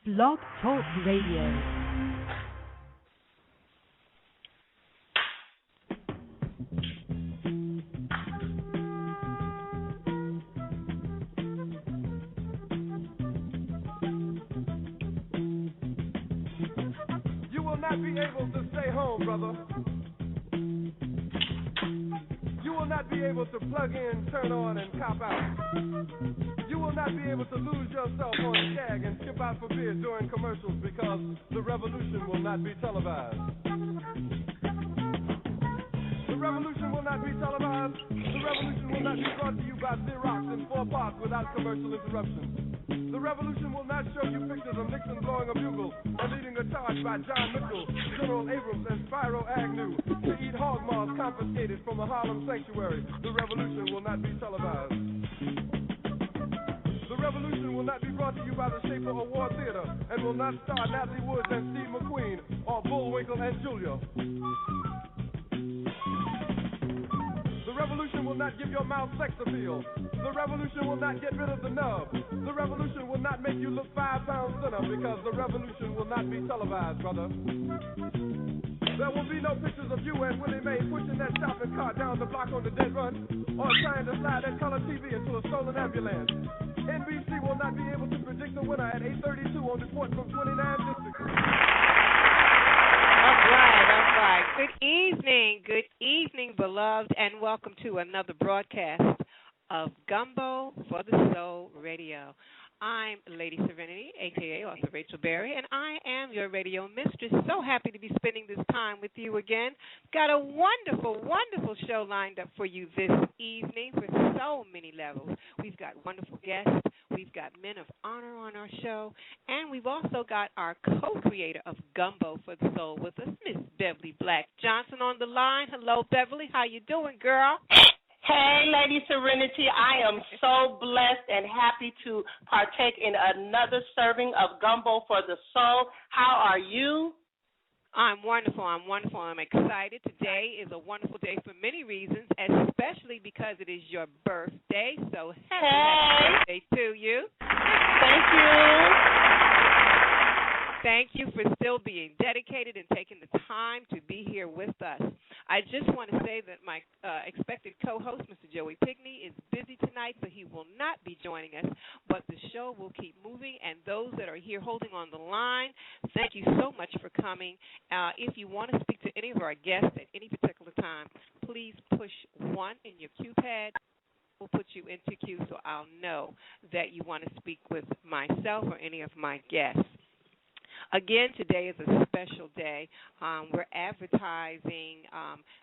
Blog Talk Radio. Not be able to stay home, brother. You will not be able to plug in, turn on, and cop out. You will not be able to lose yourself on the shag and skip out for beer during commercials because the revolution will not be televised. The revolution will not be televised. The revolution will not be brought to you by Xerox in 4 parts without commercial interruptions. The revolution will not show you pictures of Nixon blowing a bugle and leading a charge by John Mitchell, General Abrams, and Spyro Agnew to eat hog maws confiscated from a Harlem sanctuary. The revolution will not be televised. The revolution will not be brought to you by the Schaefer Award Theater and will not star Natalie Woods and Steve McQueen or Bullwinkle and Julia. The revolution will not give your mouth sex appeal. The revolution will not get rid of the nub. The revolution will not make you look 5 pounds thinner because the revolution will not be televised, brother. There will be no pictures of you and Willie Mae pushing that shopping cart down the block on the dead run or trying to slide that color TV into a stolen ambulance. NBC will not be able to predict the winner at 8:32 on report from 29 districts. All right. Good evening, beloved, and welcome to another broadcast of Gumbo for the Soul Radio. I'm Lady Serenity, a.k.a. Author Rachel Berry, and I am your radio mistress. So happy to be spending this time with you again. Got a wonderful, wonderful show lined up for you this evening for so many levels. We've got wonderful guests. We've got men of honor on our show, and we've also got our co-creator of Gumbo for the Soul with us, Miss Beverly Black Johnson on the line. Hello, Beverly. How you doing, girl? Hey, Lady Serenity, I am so blessed and happy to partake in another serving of Gumbo for the Soul. How are you? I'm wonderful. I'm excited. Today is a wonderful day for many reasons, especially because it is your birthday. So happy birthday to you. Thank you. Thank you for still being dedicated and taking the time to be here with us. I just want to say that my expected co-host, Mr. Joey Pigney, is busy tonight, so he will not be joining us, but the show will keep moving, and those that are here holding on the line, thank you so much for coming. If you want to speak to any of our guests at any particular time, please push 1 in your cue pad. We'll put you into queue so I'll know that you want to speak with myself or any of my guests. Again, today is a special day. We're advertising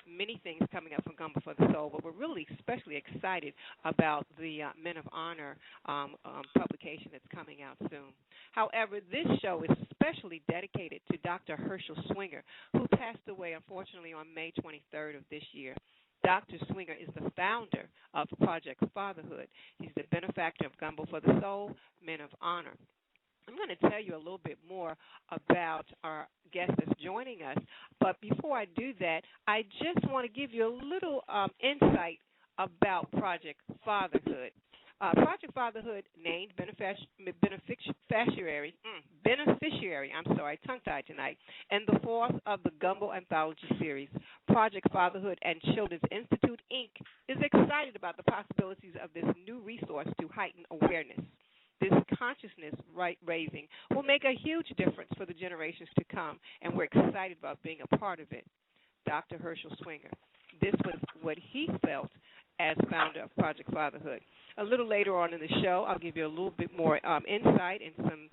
many things coming up from Gumbo for the Soul, but we're really especially excited about the Men of Honor publication that's coming out soon. However, this show is especially dedicated to Dr. Herschel Swinger, who passed away, unfortunately, on May 23rd of this year. Dr. Swinger is the founder of Project Fatherhood. He's the benefactor of Gumbo for the Soul, Men of Honor. I'm going to tell you a little bit more about our guest that's joining us. But before I do that, I just want to give you a little insight about Project Fatherhood. Project Fatherhood, named beneficiary, tongue-tied tonight, and the 4th of the Gumbo Anthology series. Project Fatherhood and Children's Institute, Inc. is excited about the possibilities of this new resource to heighten awareness. This consciousness raising will make a huge difference for the generations to come, and we're excited about being a part of it. Dr. Herschel Swinger. This was what he felt as founder of Project Fatherhood. A little later on in the show, I'll give you a little bit more insight and some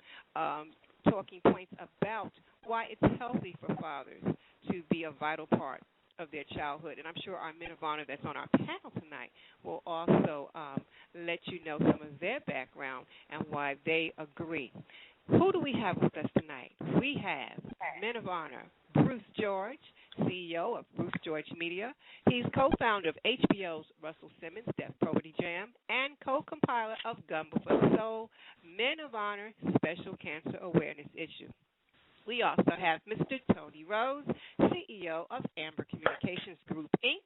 talking points about why it's healthy for fathers to be a vital part of their childhood. And I'm sure our Men of Honor that's on our panel tonight will also let you know some of their background and why they agree. Who do we have with us tonight? We have Men of Honor, Bruce George, CEO of Bruce George Media. He's co-founder of HBO's Russell Simmons Deaf Poetry Jam and co-compiler of Gumbo for the Soul, Men of Honor Special Cancer Awareness Issue. We also have Mr. Tony Rose, CEO of Amber Communications Group, Inc.,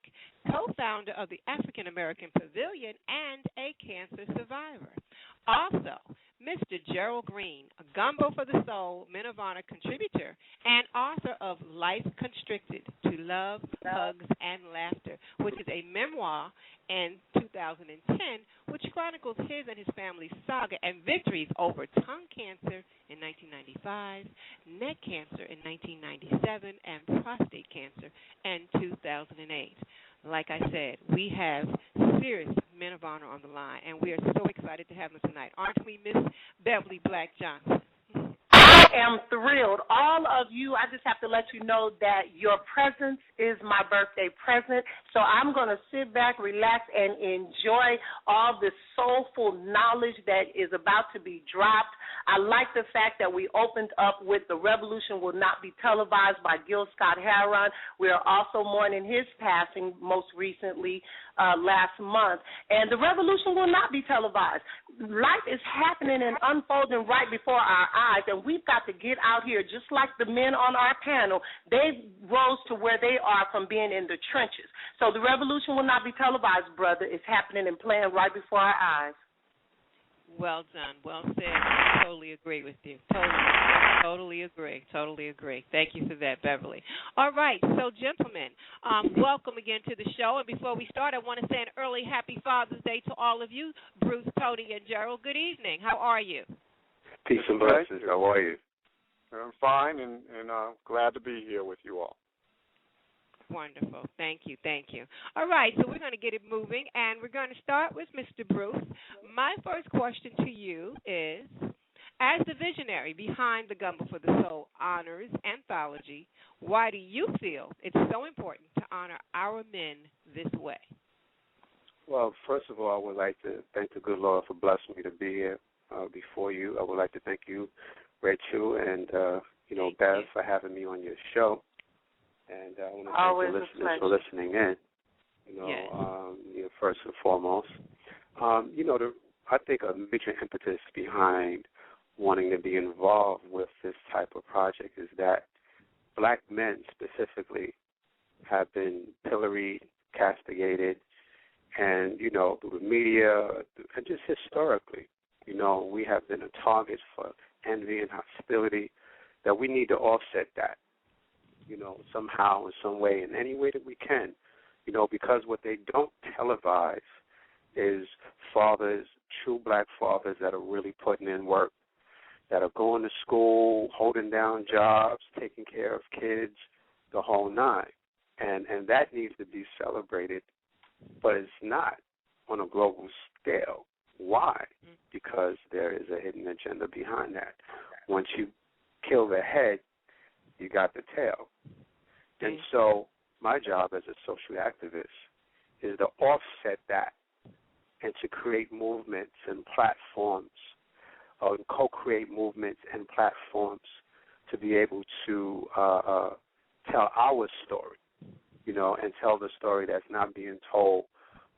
co-founder of the African American Pavilion, and a cancer survivor. Also, Mr. Gerald Greene, a Gumbo for the Soul Men of Honor contributor and author of Life Constricted to Love, Hugs, and Laughter, which is a memoir in 2010, which chronicles his and his family's saga and victories over tongue cancer in 1995, neck cancer in 1997, and prostate cancer in 2008. Like I said, we have serious men of honor on the line, and we are so excited to have them tonight. Aren't we, Miss Beverly Black Johnson? I am thrilled. All of you, I just have to let you know that your presence is my birthday present. So I'm going to sit back, relax, and enjoy all the soulful knowledge that is about to be dropped. I like the fact that we opened up with The Revolution Will Not Be Televised by Gil Scott-Heron. We are also mourning his passing most recently last month. And The Revolution will not be televised. Life is happening and unfolding right before our eyes, and we've got to get out here just like the men on our panel. They rose to where they are from being in the trenches. So The Revolution will not be televised, brother. It's happening and playing right before our eyes. Well done. Well said. Totally agree with you. Totally agree. Thank you for that, Beverly. All right. So, gentlemen, welcome again to the show. And before we start, I want to say an early happy Father's Day to all of you, Bruce, Tony, and Gerald. Good evening. How are you? Peace and blessings. How are you? I'm fine and glad to be here with you all. Wonderful. Thank you. All right, so we're going to get it moving, and we're going to start with Mr. Bruce. My first question to you is, as the visionary behind the Gumbo for the Soul Honors Anthology, why do you feel it's so important to honor our men this way? Well, first of all, I would like to thank the good Lord for blessing me to be here before you. I would like to thank you, Rachel, and, Bev, for having me on your show. And I want to thank the listeners for listening in, first and foremost. I think a major impetus behind wanting to be involved with this type of project is that black men specifically have been pilloried, castigated, and, through the media and just historically, we have been a target for envy and hostility, that we need to offset that. Somehow, in some way, in any way that we can, because what they don't televise is fathers, true black fathers that are really putting in work, that are going to school, holding down jobs, taking care of kids, the whole nine. And that needs to be celebrated, but it's not on a global scale. Why? Because there is a hidden agenda behind that. Once you kill the head, you got the tail. And so my job as a social activist is to offset that and to create movements and platforms, co-create movements and platforms to be able to tell our story, and tell the story that's not being told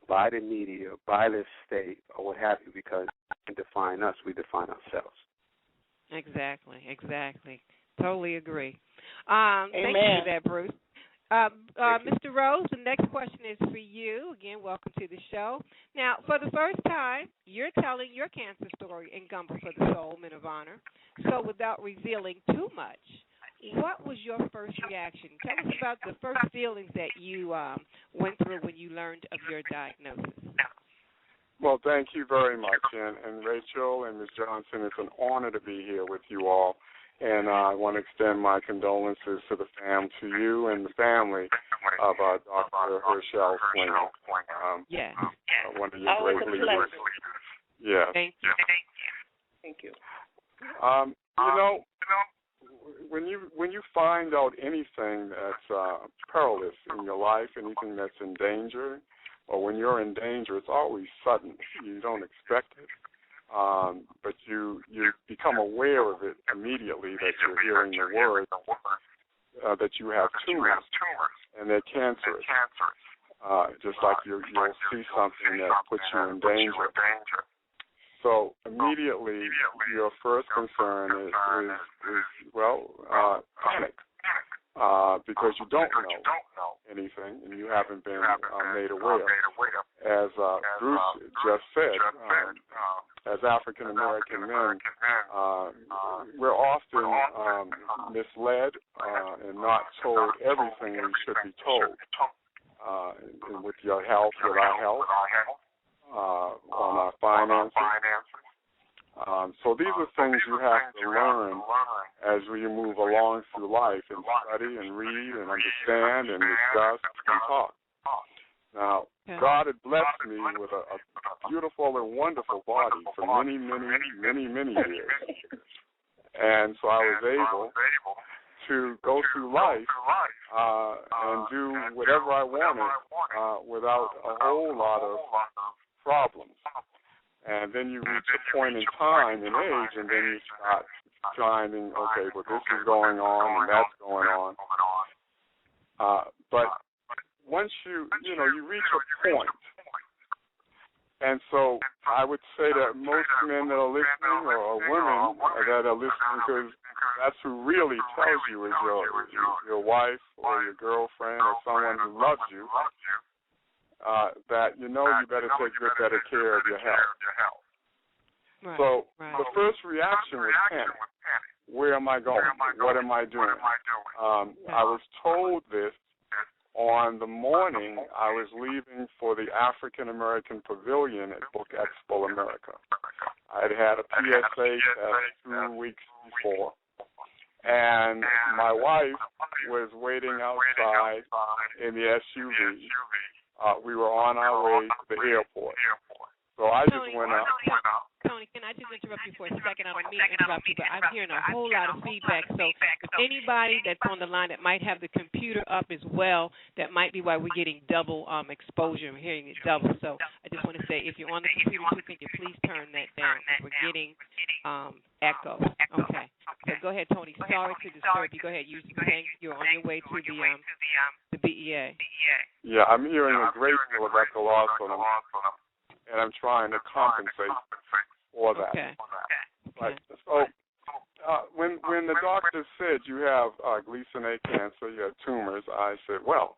by the media, by the state, or what have you, because they define us, we define ourselves. Exactly. Totally agree. Thank you for that, Bruce. Mr. Rose, the next question is for you. Again, welcome to the show. Now, for the first time, you're telling your cancer story in Gumbo for the Soul Men of Honor. So without revealing too much, what was your first reaction? Tell us about the first feelings that you went through when you learned of your diagnosis. Well, thank you very much. And Rachel and Ms. Johnson, it's an honor to be here with you all. And I want to extend my condolences to you and the family of Dr. Herschel Slinger. One of your great leaders. Yes. Thank you. Thank you. When you find out anything that's perilous in your life, anything that's in danger, or when you're in danger, it's always sudden. You don't expect it. But you become aware of it immediately that you're hearing the word that you have tumors and they're cancerous. Just like you'll see something that puts you in danger. So immediately your first concern is panic. Because you don't know anything and you haven't been made aware. As Bruce just said, as African American men, we're often misled and not told everything we should be told. With your health, with our health, on our finances. So these are things you have to learn as you move along through life and study and read and understand and discuss and talk. Now, God had blessed me with a beautiful and wonderful body for many, many, many years. And so I was able to go through life and do whatever I wanted without a whole lot of problems. And then you reach a point in time and age, and then you start finding, okay, well, this is going on and that's going on. But once you reach a point, and so I would say that most men that are listening or women that are listening, because that's who really tells you is your wife or your girlfriend or someone who loves you, that you better take good, better care of your health. Right. So the first reaction was panic. Where am I going? What am I doing? I was told this on the morning I was leaving for the African American Pavilion at Book Expo America. I'd had a PSA test 2 weeks before, and my wife was waiting outside in the SUV. We were on our way to the airport. So I just went out. Tony, can I just interrupt you for a second? I don't mean to interrupt you, but I'm hearing a whole lot of feedback. So if anybody that's on the line that might have the computer up as well, that might be why we're getting double exposure. I'm hearing it double. So I just want to say, if you're on the computer too, can you please turn that down? We're getting echo. Okay. So go ahead, Tony. Sorry to disturb you. Go ahead. You're on your way to the BEA. Yeah, I'm hearing a great deal of echo also, and I'm trying to compensate for that. Okay. Right. So when the doctor said you have Gleason A cancer, you have tumors, I said, well,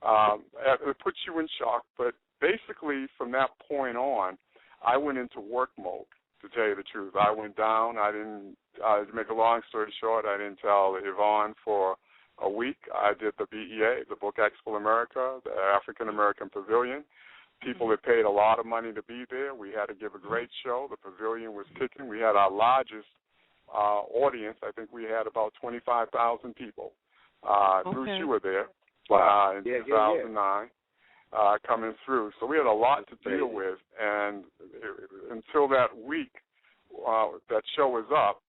it puts you in shock. But basically from that point on, I went into work mode, to tell you the truth. I went down. To make a long story short, I didn't tell Yvonne for a week. I did the BEA, the Book Expo America, the African American Pavilion. People had paid a lot of money to be there. We had to give a great show. The pavilion was kicking. We had our largest audience. I think we had about 25,000 people. Bruce, you were there in 2009 coming through. So we had a lot to deal with. And until that week that show was up,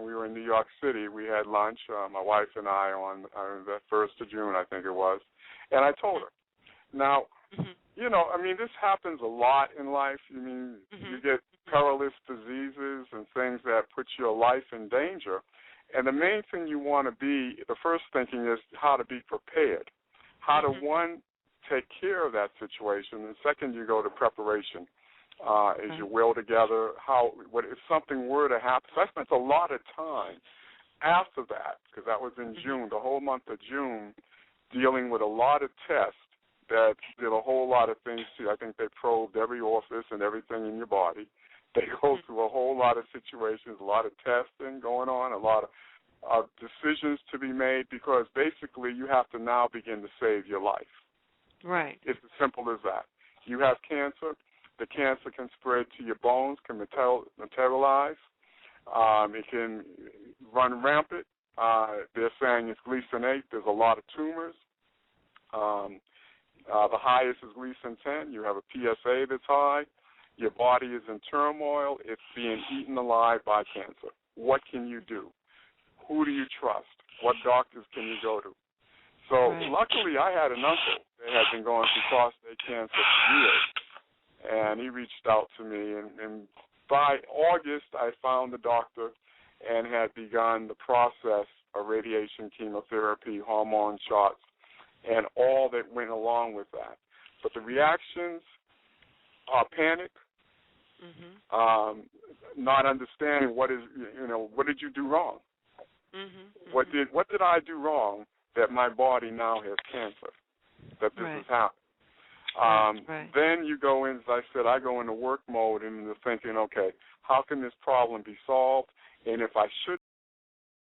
we were in New York City, we had lunch, my wife and I, on the 1st of June, I think it was. And I told her. Now, this happens a lot in life. You get perilous diseases and things that put your life in danger. And the main thing you want to be, the first thinking is how to be prepared. How to, one, take care of that situation. And second, you go to preparation. Is your will together? What if something were to happen? So I spent a lot of time after that, because that was in June, the whole month of June, dealing with a lot of tests that did a whole lot of things to you. I think they probed every orifice and everything in your body. They go through a whole lot of situations, a lot of testing going on, a lot of decisions to be made, because basically you have to now begin to save your life. Right. It's as simple as that. You have cancer. The cancer can spread to your bones, can metabolize. It can run rampant. They're saying it's Gleason 8. There's a lot of tumors. The highest is Gleason 10. You have a PSA that's high. Your body is in turmoil. It's being eaten alive by cancer. What can you do? Who do you trust? What doctors can you go to? So luckily I had an uncle that had been going through prostate cancer for years, and he reached out to me. And by August I found the doctor and had begun the process of radiation, chemotherapy, hormone shots, and all that went along with that. But the reactions are panic, not understanding what did you do wrong? What did I do wrong that my body now has cancer, that this has happened? Right. Then you go in, as I said, I go into work mode and into thinking, okay, how can this problem be solved? And if I should